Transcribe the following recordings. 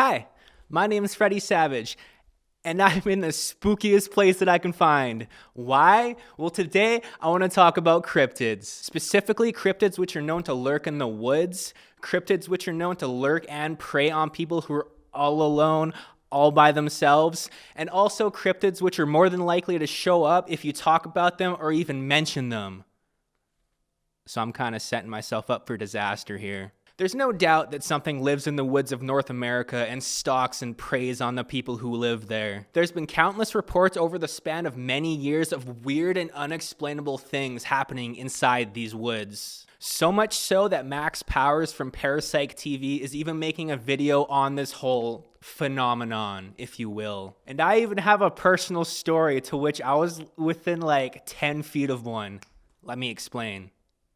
Hi, my name is Freddie Savage, and I'm in the spookiest place that I can find. Why? Well, today I want to talk about cryptids, specifically cryptids which are known to lurk in the woods, cryptids which are known to lurk and prey on people who are all alone, all by themselves, and also cryptids which are more than likely to show up if you talk about them or even mention them. So I'm kind of setting myself up for disaster here. There's no doubt that something lives in the woods of North America and stalks and preys on the people who live there. There's been countless reports over the span of many years of weird and unexplainable things happening inside these woods. So much so that Max Powers from Parapsych TV is even making a video on this whole phenomenon, if you will. And I even have a personal story to which I was within like 10 feet of one. Let me explain.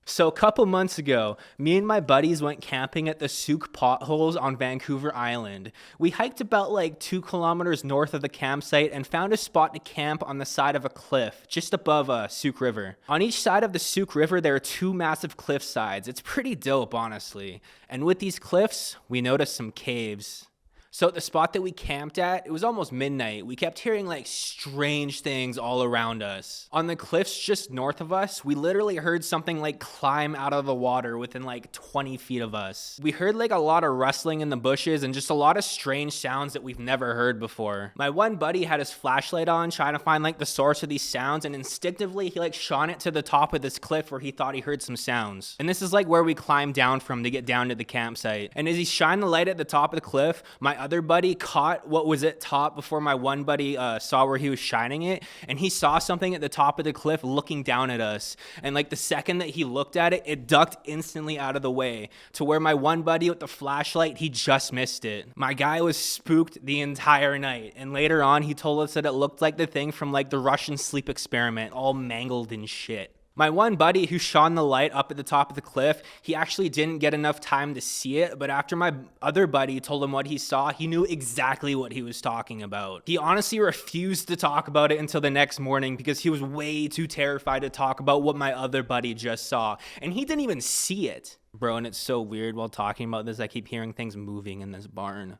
So a couple months ago, me and my buddies went camping at the Souk Potholes on Vancouver Island. We hiked about like 2 kilometers north of the campsite and found a spot to camp on the side of a cliff just above Souk River. On each side of the Souk River, there are 2 massive cliff sides. It's pretty dope, honestly. And with these cliffs, we noticed some caves. So at the spot that we camped at, it was almost midnight. We kept hearing like strange things all around us. On the cliffs just north of us, we literally heard something like climb out of the water within like 20 feet of us. We heard like a lot of rustling in the bushes and just a lot of strange sounds that we've never heard before. My one buddy had his flashlight on trying to find like the source of these sounds, and instinctively he like shone it to the top of this cliff where he thought he heard some sounds. And this is like where we climbed down from to get down to the campsite. And as he shined the light at the top of the cliff, my other buddy caught what was at top before my one buddy saw where he was shining it, and he saw something at the top of the cliff looking down at us. And like the second that he looked at it, it ducked instantly out of the way to where my one buddy with the flashlight, he just missed it. My guy was spooked the entire night, and later on he told us that it looked like the thing from like the Russian sleep experiment, all mangled and shit. My one buddy who shone the light up at the top of the cliff, he actually didn't get enough time to see it, but after my other buddy told him what he saw, he knew exactly what he was talking about. He honestly refused to talk about it until the next morning because he was way too terrified to talk about what my other buddy just saw, and he didn't even see it. Bro, and it's so weird while talking about this, I keep hearing things moving in this barn.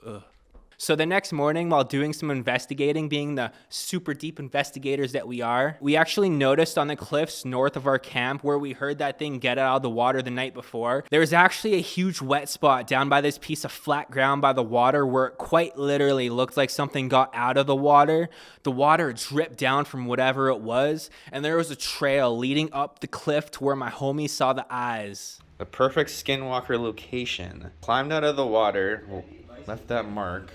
Ugh. So the next morning, while doing some investigating, being the super deep investigators that we are, we actually noticed on the cliffs north of our camp where we heard that thing get out of the water the night before, there was actually a huge wet spot down by this piece of flat ground by the water where it quite literally looked like something got out of the water. The water dripped down from whatever it was, and there was a trail leading up the cliff to where my homie saw the eyes. The perfect Skinwalker location. Climbed out of the water, left that mark.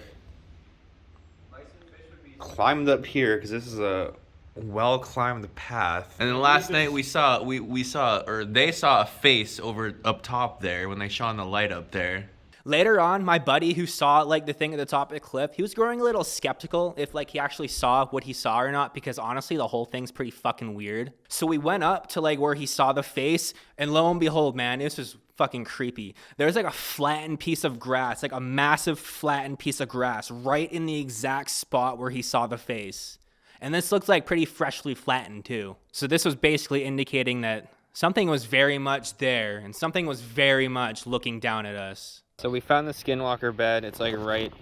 Climbed up here because this is a well-climbed path. And then last night we saw they saw a face up top there when they shone the light up there. Later on, my buddy who saw like the thing at the top of the cliff, he was growing a little skeptical if like he actually saw what he saw or not, because honestly the whole thing's pretty fucking weird. So we went up to like where he saw the face, and lo and behold, man, this was fucking creepy. There's like a flattened piece of grass, like a massive flattened piece of grass right in the exact spot where he saw the face. And this looks like pretty freshly flattened too. So this was basically indicating that something was very much there and something was very much looking down at us. So we found the Skinwalker bed. It's like right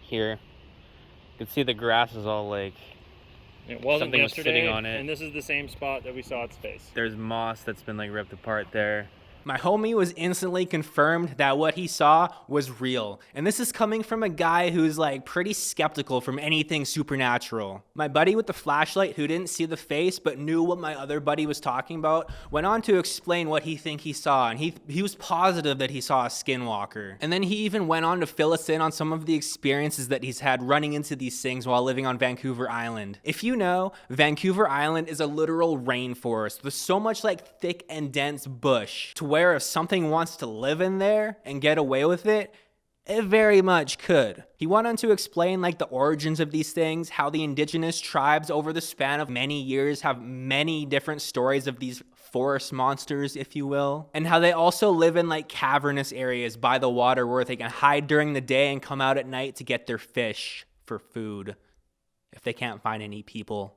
here. You can see the grass is all like it wasn't something was yesterday, sitting on it. And this is the same spot that we saw its face. There's moss that's been like ripped apart there. My homie was instantly confirmed that what he saw was real. And this is coming from a guy who's like pretty skeptical from anything supernatural. My buddy with the flashlight, who didn't see the face but knew what my other buddy was talking about, went on to explain what he saw, and he was positive that he saw a skinwalker. And then he even went on to fill us in on some of the experiences that he's had running into these things while living on Vancouver Island. If you know, Vancouver Island is a literal rainforest with so much like thick and dense bush to where if something wants to live in there and get away with it, it very much could. He went on to explain like the origins of these things, how the indigenous tribes over the span of many years have many different stories of these forest monsters, if you will, and how they also live in like cavernous areas by the water where they can hide during the day and come out at night to get their fish for food if they can't find any people.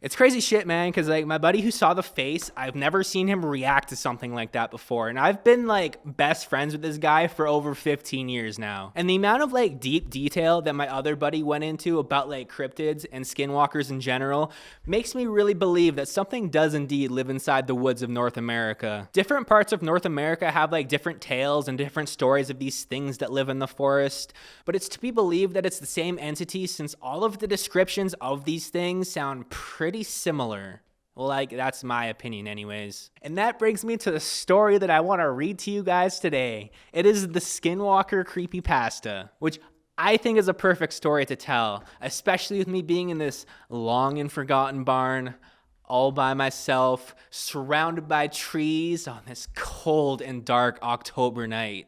It's crazy shit, man, because like my buddy who saw the face, I've never seen him react to something like that before. And I've been like best friends with this guy for over 15 years now. And the amount of like deep detail that my other buddy went into about like cryptids and skinwalkers in general makes me really believe that something does indeed live inside the woods of North America. Different parts of North America have like different tales and different stories of these things that live in the forest, but it's to be believed that it's the same entity since all of the descriptions of these things sound pretty similar. Well, like, that's my opinion anyways. And that brings me to the story that I want to read to you guys today. It is the Skinwalker Creepypasta, which I think is a perfect story to tell, especially with me being in this long and forgotten barn all by myself, surrounded by trees on this cold and dark October night.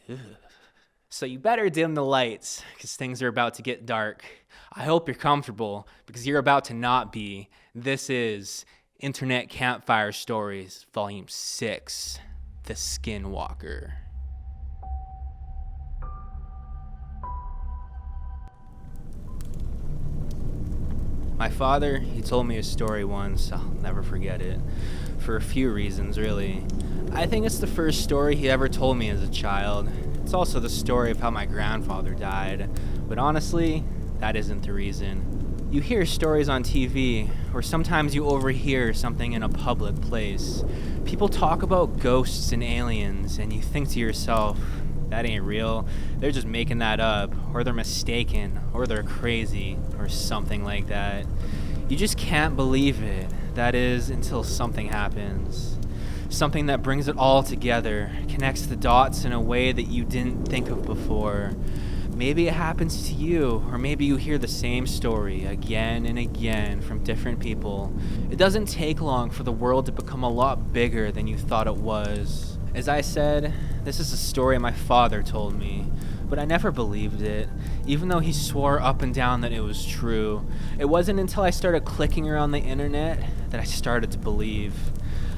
Ugh. So you better dim the lights, because things are about to get dark. I hope you're comfortable, because you're about to not be. This is Internet Campfire Stories, Volume 6, The Skinwalker. My father, he told me a story once, I'll never forget it, for a few reasons, really. I think it's the first story he ever told me as a child. It's also the story of how my grandfather died, but honestly, that isn't the reason. You hear stories on TV, or sometimes you overhear something in a public place. People talk about ghosts and aliens, and you think to yourself, that ain't real. They're just making that up, or they're mistaken, or they're crazy, or something like that. You just can't believe it, that is, until something happens. Something that brings it all together, connects the dots in a way that you didn't think of before. Maybe it happens to you, or maybe you hear the same story again and again from different people. It doesn't take long for the world to become a lot bigger than you thought it was. As I said, this is a story my father told me, but I never believed it, even though he swore up and down that it was true. It wasn't until I started clicking around the internet that I started to believe.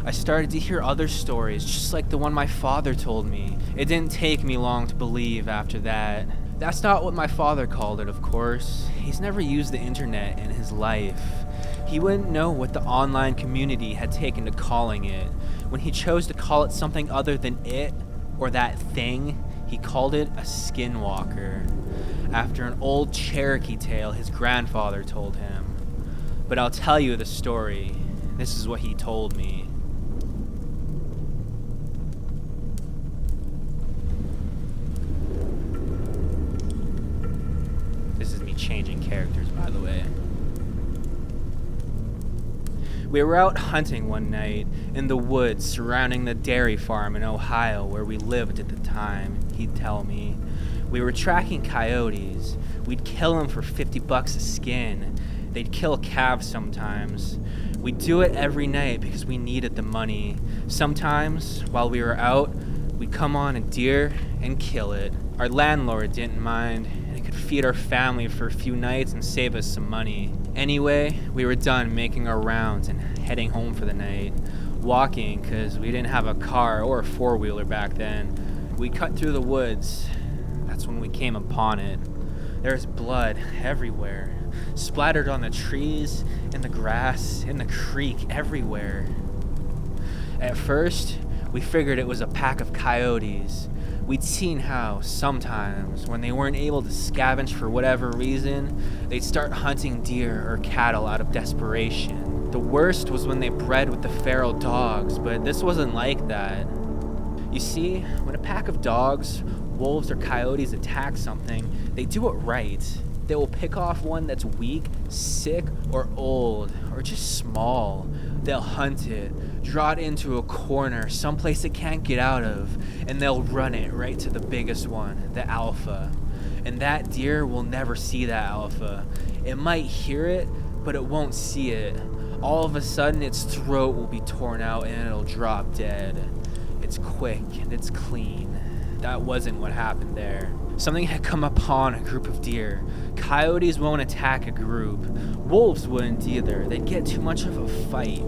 I started to hear other stories, just like the one my father told me. It didn't take me long to believe after that. That's not what my father called it, of course. He's never used the internet in his life. He wouldn't know what the online community had taken to calling it. When he chose to call it something other than it, or that thing, he called it a skinwalker, after an old Cherokee tale his grandfather told him. But I'll tell you the story. This is what he told me. This is me changing characters, by the way. We were out hunting one night in the woods surrounding the dairy farm in Ohio where we lived at the time, he'd tell me. We were tracking coyotes. We'd kill them for $50 a skin. They'd kill calves sometimes. We'd do it every night because we needed the money. Sometimes, while we were out, we'd come on a deer and kill it. Our landlord didn't mind, and it could feed our family for a few nights and save us some money. Anyway, we were done making our rounds and heading home for the night. Walking, because we didn't have a car or a four-wheeler back then. We cut through the woods. That's when we came upon it. There's blood everywhere, splattered on the trees, in the grass, in the creek, everywhere. At first, we figured it was a pack of coyotes. We'd seen how, sometimes, when they weren't able to scavenge for whatever reason, they'd start hunting deer or cattle out of desperation. The worst was when they bred with the feral dogs, but this wasn't like that. You see, when a pack of dogs, wolves, or coyotes attack something, they do it right. They will pick off one that's weak, sick, or old, or just small. They'll hunt it, draw it into a corner, someplace it can't get out of, and they'll run it right to the biggest one, the alpha. And that deer will never see that alpha. It might hear it, but it won't see it. All of a sudden, its throat will be torn out and it'll drop dead. It's quick and it's clean. That wasn't what happened there. Something had come upon a group of deer. Coyotes won't attack a group. Wolves wouldn't either. They'd get too much of a fight.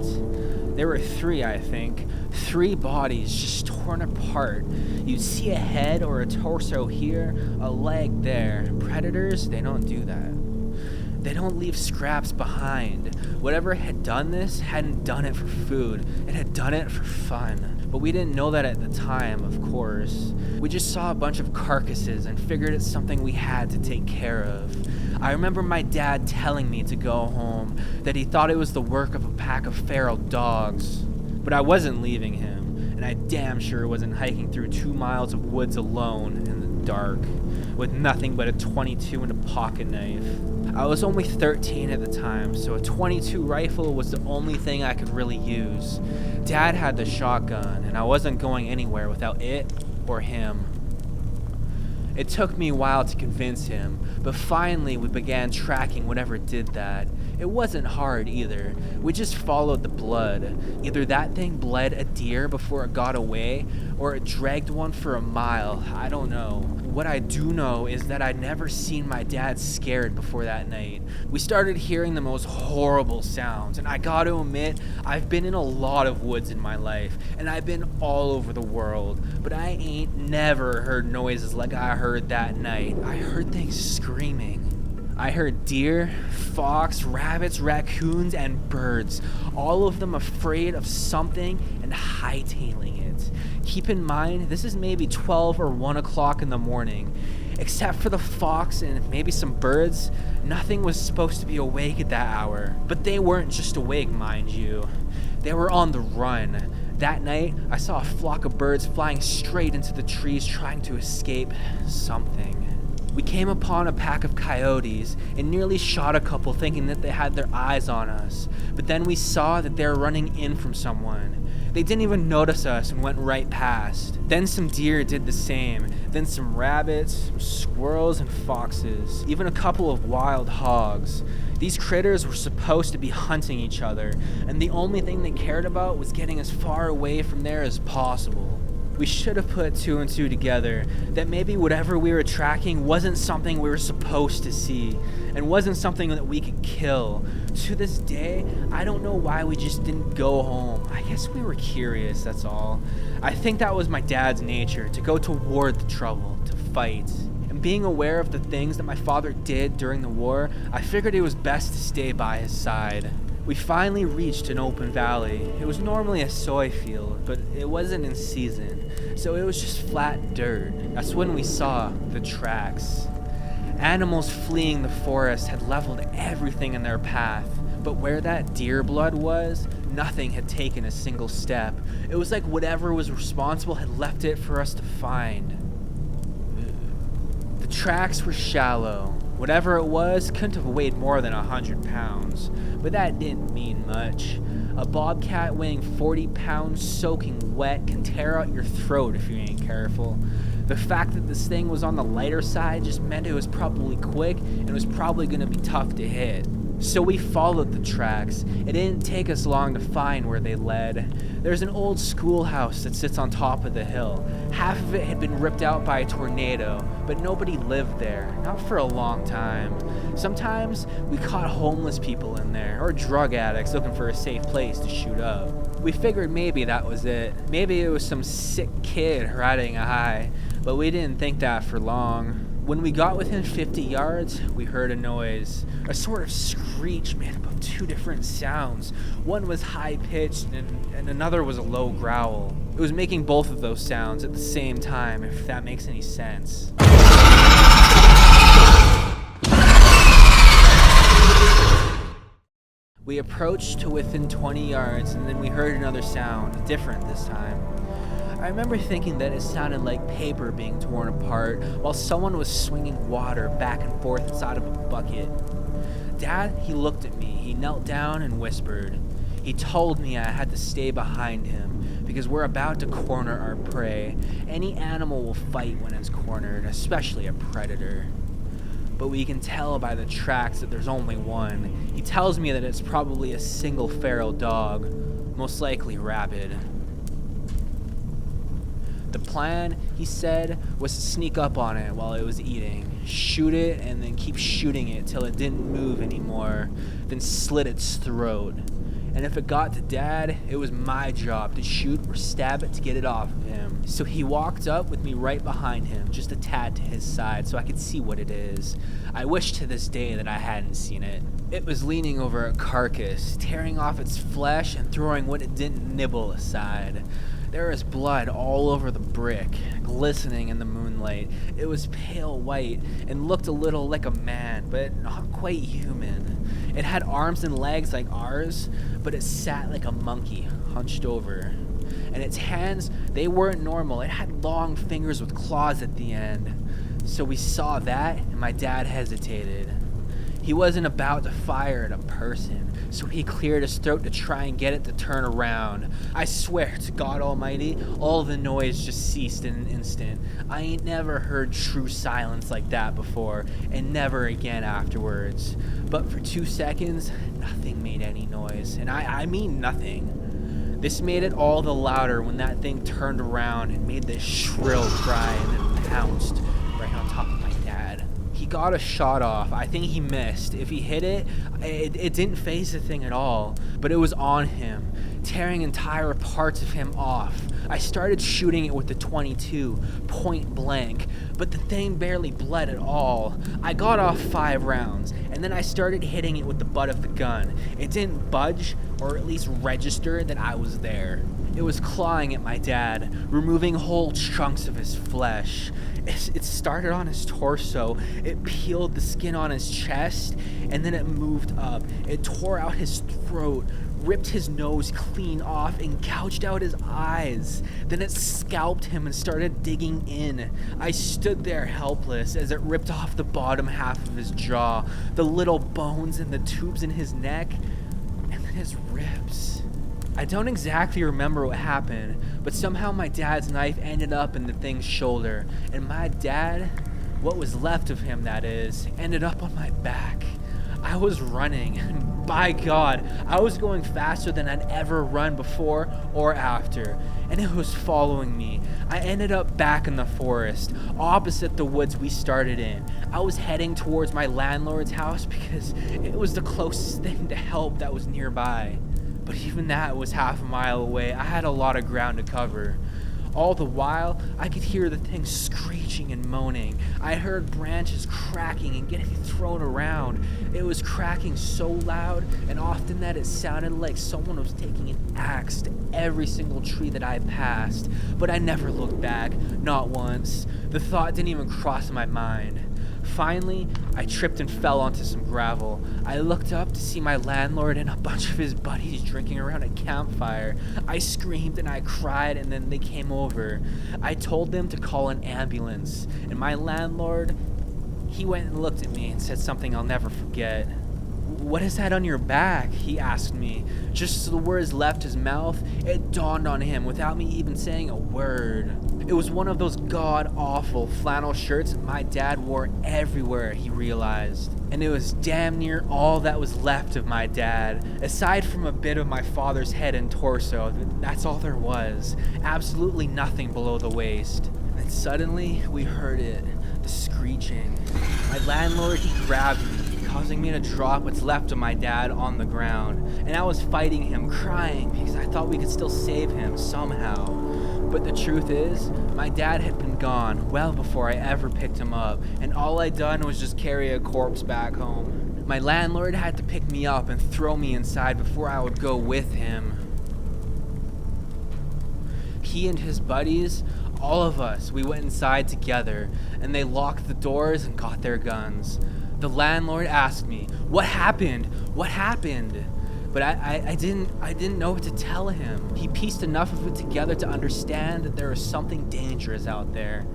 There were 3, I think. 3 bodies just torn apart. You'd see a head or a torso here, a leg there. Predators, they don't do that. They don't leave scraps behind. Whatever had done this hadn't done it for food. It had done it for fun. But we didn't know that at the time, of course. We just saw a bunch of carcasses and figured it's something we had to take care of. I remember my dad telling me to go home, that he thought it was the work of a pack of feral dogs. But I wasn't leaving him, and I damn sure wasn't hiking through 2 miles of woods alone in the dark, with nothing but a .22 and a pocket knife. I was only 13 at the time, so a .22 rifle was the only thing I could really use. Dad had the shotgun, and I wasn't going anywhere without it or him. It took me a while to convince him, but finally we began tracking whatever did that. It wasn't hard either. We just followed the blood. Either that thing bled a deer before it got away, or it dragged one for a mile. I don't know. What I do know is that I'd never seen my dad scared before that night. We started hearing the most horrible sounds, and I gotta admit, I've been in a lot of woods in my life, and I've been all over the world, but I ain't never heard noises like I heard that night. I heard things screaming. I heard deer, fox, rabbits, raccoons, and birds, all of them afraid of something and hightailing it. Keep in mind, this is maybe 12 or 1 o'clock in the morning. Except for the fox and maybe some birds, nothing was supposed to be awake at that hour. But they weren't just awake, mind you. They were on the run. That night, I saw a flock of birds flying straight into the trees trying to escape something. We came upon a pack of coyotes and nearly shot a couple thinking that they had their eyes on us. But then we saw that they were running in from someone. They didn't even notice us and went right past. Then some deer did the same. Then some rabbits, some squirrels and foxes, even a couple of wild hogs. These critters were supposed to be hunting each other, and the only thing they cared about was getting as far away from there as possible. We should have put 2 and 2 together, that maybe whatever we were tracking wasn't something we were supposed to see, and wasn't something that we could kill. To this day, I don't know why we just didn't go home. I guess we were curious, that's all. I think that was my dad's nature, to go toward the trouble, to fight. And being aware of the things that my father did during the war, I figured it was best to stay by his side. We finally reached an open valley. It was normally a soy field, but it wasn't in season, so it was just flat dirt. That's when we saw the tracks. Animals fleeing the forest had leveled everything in their path, but where that deer blood was, nothing had taken a single step. It was like whatever was responsible had left it for us to find. The tracks were shallow. Whatever it was couldn't have weighed more than 100 pounds, but that didn't mean much. A bobcat weighing 40 pounds soaking wet can tear out your throat if you ain't careful. The fact that this thing was on the lighter side just meant it was probably quick and was probably going to be tough to hit. So we followed the tracks. It didn't take us long to find where they led. There's an old schoolhouse that sits on top of the hill. Half of it had been ripped out by a tornado, but nobody lived there, not for a long time. Sometimes we caught homeless people in there, or drug addicts looking for a safe place to shoot up. We figured maybe that was it. Maybe it was some sick kid riding a high, but we didn't think that for long. When we got within 50 yards, we heard a noise, a sort of screech made up of 2 different sounds. One was high-pitched and another was a low growl. It was making both of those sounds at the same time, if that makes any sense. We approached to within 20 yards and then we heard another sound, different this time. I remember thinking that it sounded like paper being torn apart while someone was swinging water back and forth inside of a bucket. Dad, he looked at me, he knelt down and whispered. He told me I had to stay behind him because we're about to corner our prey. Any animal will fight when it's cornered, especially a predator. But we can tell by the tracks that there's only one. He tells me that it's probably a single feral dog, most likely rabid. The plan, he said, was to sneak up on it while it was eating, shoot it, and then keep shooting it till it didn't move anymore, then slit its throat. And if it got to Dad, it was my job to shoot or stab it to get it off of him. So he walked up with me right behind him, just a tad to his side so I could see what it is. I wish to this day that I hadn't seen it. It was leaning over a carcass, tearing off its flesh and throwing what it didn't nibble aside. There was blood all over the brick, glistening in the moonlight. It was pale white and looked a little like a man, but not quite human. It had arms and legs like ours, but it sat like a monkey, hunched over. And its hands, they weren't normal. It had long fingers with claws at the end. So we saw that, and my dad hesitated. He wasn't about to fire at a person, so he cleared his throat to try and get it to turn around. I swear to God Almighty, all the noise just ceased in an instant. I ain't never heard true silence like that before, and never again afterwards. But for 2 seconds, nothing made any noise, and I mean nothing. This made it all the louder when that thing turned around and made this shrill cry and then pounced right on top of my dad. He got a shot off. I think he missed. If he hit it, it didn't phase the thing at all, but it was on him, tearing entire parts of him off. I started shooting it with the .22, point blank, but the thing barely bled at all. I got off 5 rounds, and then I started hitting it with the butt of the gun. It didn't budge, or at least register that I was there. It was clawing at my dad, removing whole chunks of his flesh. It started on his torso, it peeled the skin on his chest, and then it moved up. It tore out his throat, ripped his nose clean off, and gouged out his eyes. Then it scalped him and started digging in. I stood there helpless as it ripped off the bottom half of his jaw, the little bones and the tubes in his neck, and then his ribs. I don't exactly remember what happened, but somehow my dad's knife ended up in the thing's shoulder, and my dad, what was left of him that is, ended up on my back. I was running, and by God, I was going faster than I'd ever run before or after, and it was following me. I ended up back in the forest, opposite the woods we started in. I was heading towards my landlord's house because it was the closest thing to help that was nearby. But even that was half a mile away. I had a lot of ground to cover. All the while, I could hear the thing screeching and moaning. I heard branches cracking and getting thrown around. It was cracking so loud and often that it sounded like someone was taking an axe to every single tree that I passed. But I never looked back, not once. The thought didn't even cross my mind. Finally, I tripped and fell onto some gravel. I looked up to see my landlord and a bunch of his buddies drinking around a campfire. I screamed and I cried, and then they came over. I told them to call an ambulance, and my landlord, he went and looked at me and said something I'll never forget. "What is that on your back?" he asked me. Just as the words left his mouth, it dawned on him without me even saying a word. It was one of those god-awful flannel shirts my dad wore everywhere, he realized. And it was damn near all that was left of my dad. Aside from a bit of my father's head and torso, that's all there was. Absolutely nothing below the waist. And suddenly, we heard it, the screeching. My landlord, he grabbed me, causing me to drop what's left of my dad on the ground. And I was fighting him, crying, because I thought we could still save him somehow. But the truth is, my dad had been gone well before I ever picked him up, and all I'd done was just carry a corpse back home. My landlord had to pick me up and throw me inside before I would go with him. He and his buddies, all of us, we went inside together, and they locked the doors and got their guns. The landlord asked me, "What happened? What happened?" But I didn't know what to tell him. He pieced enough of it together to understand that there was something dangerous out there.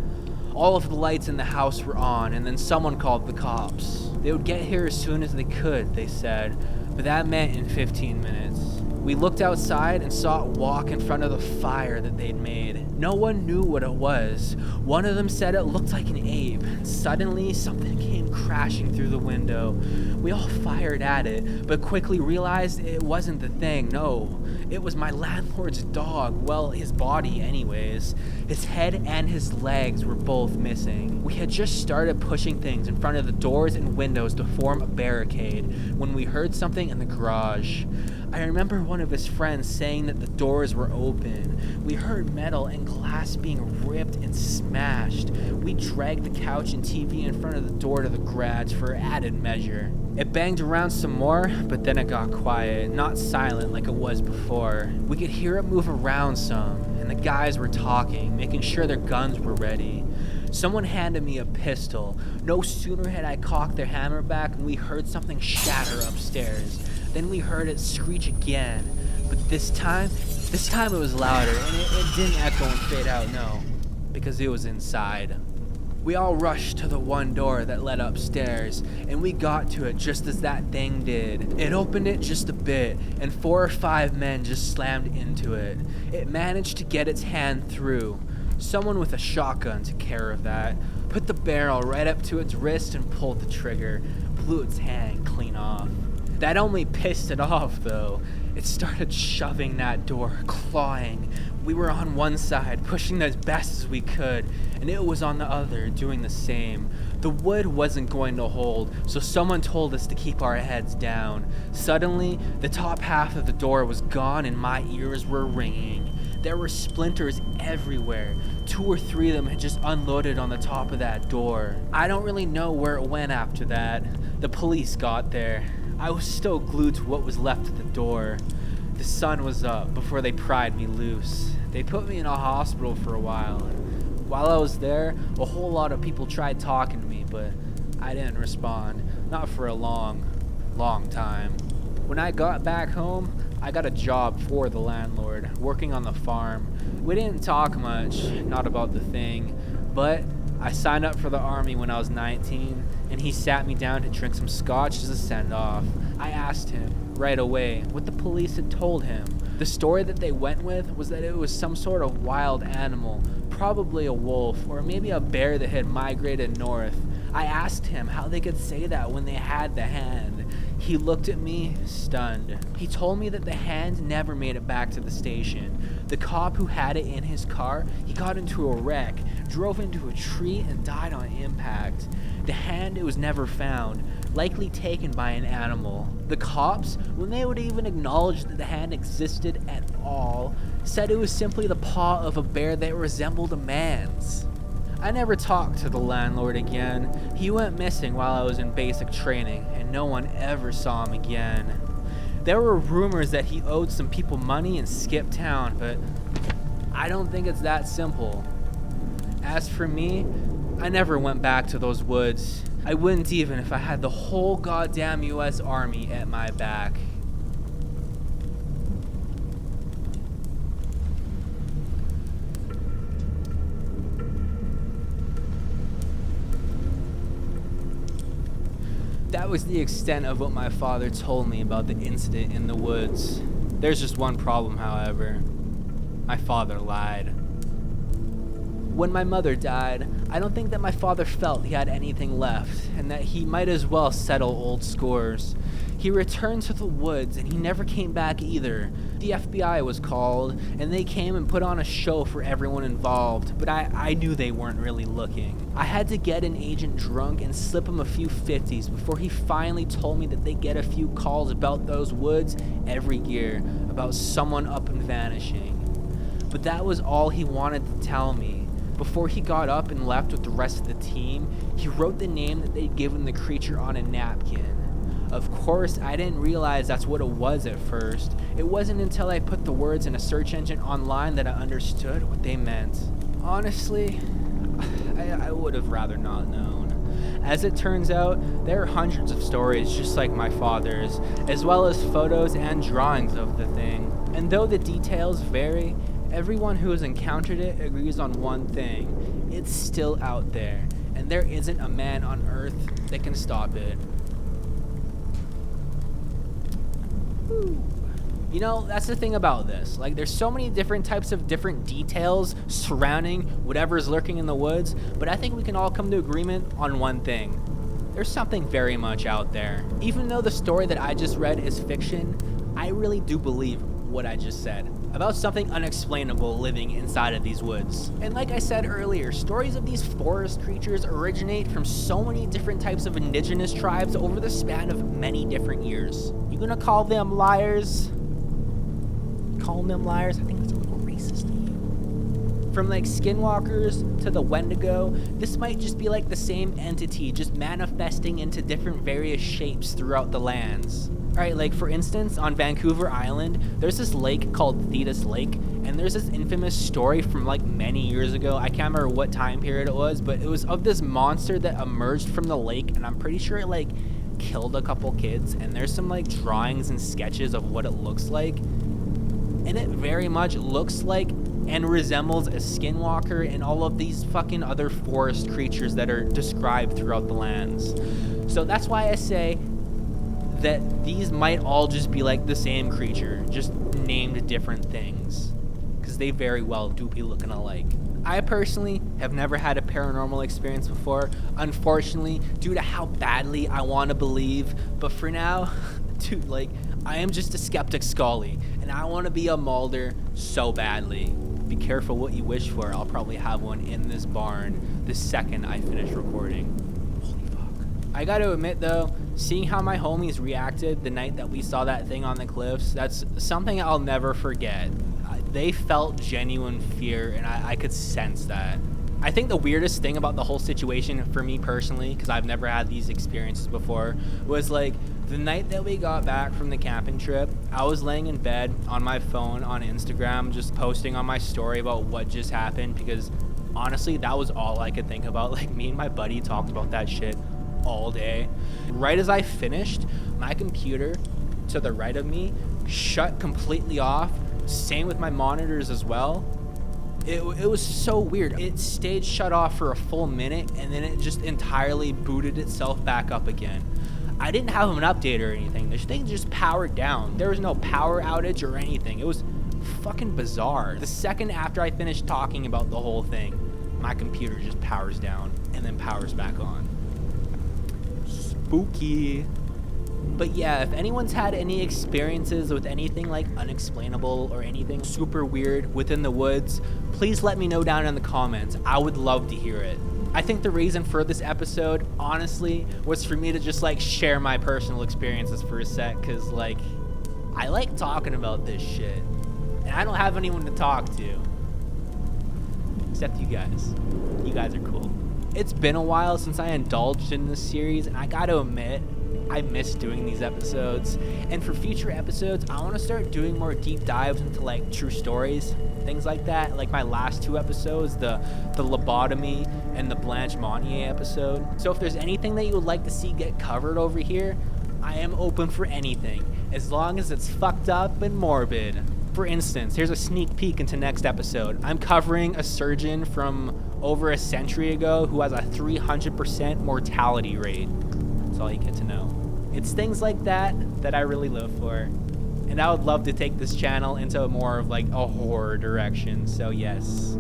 All of the lights in the house were on, and then someone called the cops. They would get here as soon as they could, they said, but that meant in 15 minutes. We looked outside and saw it walk in front of the fire that they'd made. No one knew what it was. One of them said it looked like an ape. Suddenly, something came crashing through the window. We all fired at it, but quickly realized it wasn't the thing, no. It was my landlord's dog, well, his body anyways. His head and his legs were both missing. We had just started pushing things in front of the doors and windows to form a barricade when we heard something in the garage. I remember one of his friends saying that the doors were open. We heard metal and glass being ripped and smashed. We dragged the couch and TV in front of the door to the garage for added measure. It banged around some more, but then it got quiet, not silent like it was before. We could hear it move around some, and the guys were talking, making sure their guns were ready. Someone handed me a pistol. No sooner had I cocked their hammer back than we heard something shatter upstairs. Then we heard it screech again, but this time it was louder, and it didn't echo and fade out, no, because it was inside. We all rushed to the one door that led upstairs, and we got to it just as that thing did. It opened it just a bit, and 4 or 5 men just slammed into it. It managed to get its hand through. Someone with a shotgun took care of that, put the barrel right up to its wrist and pulled the trigger, blew its hand clean off. That only pissed it off, though. It started shoving that door, clawing. We were on one side, pushing as best as we could, and it was on the other, doing the same. The wood wasn't going to hold, so someone told us to keep our heads down. Suddenly, the top half of the door was gone and my ears were ringing. There were splinters everywhere. 2 or 3 of them had just unloaded on the top of that door. I don't really know where it went after that. The police got there. I was still glued to what was left of the door. The sun was up before they pried me loose. They put me in a hospital for a while. And while I was there, a whole lot of people tried talking to me, but I didn't respond. Not for a long time. When I got back home, I got a job for the landlord, working on the farm. We didn't talk much, not about the thing, but I signed up for the army when I was 19, and he sat me down to drink some scotch as a send-off. I asked him right away what the police had told him. The story that they went with was that it was some sort of wild animal, probably a wolf, or maybe a bear that had migrated north. I asked him how they could say that when they had the hand. He looked at me, stunned. He told me that the hand never made it back to the station. The cop who had it in his car, he got into a wreck, drove into a tree, and died on impact. The hand, it was never found, likely taken by an animal. The cops, when they would even acknowledge that the hand existed at all, said it was simply the paw of a bear that resembled a man's. I never talked to the landlord again. He went missing while I was in basic training, and no one ever saw him again. There were rumors that he owed some people money and skipped town, but I don't think it's that simple. As for me, I never went back to those woods. I wouldn't even if I had the whole goddamn US Army at my back. That was the extent of what my father told me about the incident in the woods. There's just one problem, however. My father lied. When my mother died, I don't think that my father felt he had anything left, and that he might as well settle old scores. He returned to the woods, and he never came back either. The FBI was called, and they came and put on a show for everyone involved, but I knew they weren't really looking. I had to get an agent drunk and slip him a few 50s before he finally told me that they get a few calls about those woods every year, about someone up and vanishing. But that was all he wanted to tell me. Before he got up and left with the rest of the team, he wrote the name that they'd given the creature on a napkin. Of course, I didn't realize that's what it was at first. It wasn't until I put the words in a search engine online that I understood what they meant. Honestly, I would have rather not known. As it turns out, there are hundreds of stories just like my father's, as well as photos and drawings of the thing. And though the details vary, everyone who has encountered it agrees on one thing. It's still out there, and there isn't a man on Earth that can stop it. You know, that's the thing about this. Like, there's so many different types of different details surrounding whatever's lurking in the woods, but I think we can all come to agreement on one thing. There's something very much out there. Even though the story that I just read is fiction, I really do believe what I just said about something unexplainable living inside of these woods. And like I said earlier, stories of these forest creatures originate from so many different types of indigenous tribes over the span of many different years. You gonna call them liars? calling them liars, I think that's a little racist of you. From like skinwalkers to the Wendigo, this might just be like the same entity, just manifesting into different various shapes throughout the lands. Alright, like for instance, on Vancouver Island, there's this lake called Thetis Lake, and there's this infamous story from like many years ago. I can't remember what time period it was, but it was of this monster that emerged from the lake, and I'm pretty sure it like killed a couple kids, and there's some like drawings and sketches of what it looks like, and it very much looks like and resembles a skinwalker and all of these fucking other forest creatures that are described throughout the lands. So that's why I say that these might all just be like the same creature, just named different things, because they very well do be looking alike. I personally have never had a paranormal experience before, unfortunately, due to how badly I want to believe, but for now, dude, like, I am just a skeptic Scully, and I want to be a Mulder so badly. Be careful what you wish for. I'll probably have one in this barn the second I finish recording. Holy fuck. I gotta admit though, seeing how my homies reacted the night that we saw that thing on the cliffs, that's something I'll never forget. They felt genuine fear, and I could sense that. I think the weirdest thing about the whole situation for me personally, because I've never had these experiences before, was like the night that we got back from the camping trip, I was laying in bed on my phone on Instagram, just posting on my story about what just happened, because honestly, that was all I could think about. Like, me and my buddy talked about that shit all day. Right as I finished, my computer to the right of me shut completely off. Same with my monitors as well. It was so weird. It stayed shut off for a full minute, and then it just entirely booted itself back up again. I didn't have an update or anything. This thing just powered down. There was no power outage or anything. It was fucking bizarre. The second after I finished talking about the whole thing, my computer just powers down and then powers back on. Spooky. But yeah, if anyone's had any experiences with anything like unexplainable or anything super weird within the woods, please let me know down in the comments. I would love to hear it. I think the reason for this episode, honestly, was for me to just like share my personal experiences for a sec, because like, I like talking about this shit, and I don't have anyone to talk to. Except you guys. You guys are cool. It's been a while since I indulged in this series, and I gotta admit, I miss doing these episodes. And for future episodes, I want to start doing more deep dives into like true stories, things like that. Like my last two episodes, the lobotomy and the Blanche Monnier episode. So if there's anything that you would like to see get covered over here, I am open for anything, as long as it's fucked up and morbid. For instance, here's a sneak peek into next episode. I'm covering a surgeon from over a century ago who has a 300% mortality rate. That's all you get to know. It's things like that that I really live for, and I would love to take this channel into more of like a horror direction. So yes.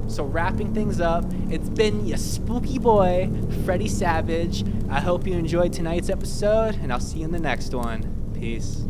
So wrapping things up, it's been your spooky boy, Freddy Savage. I hope you enjoyed tonight's episode, and I'll see you in the next one. Peace.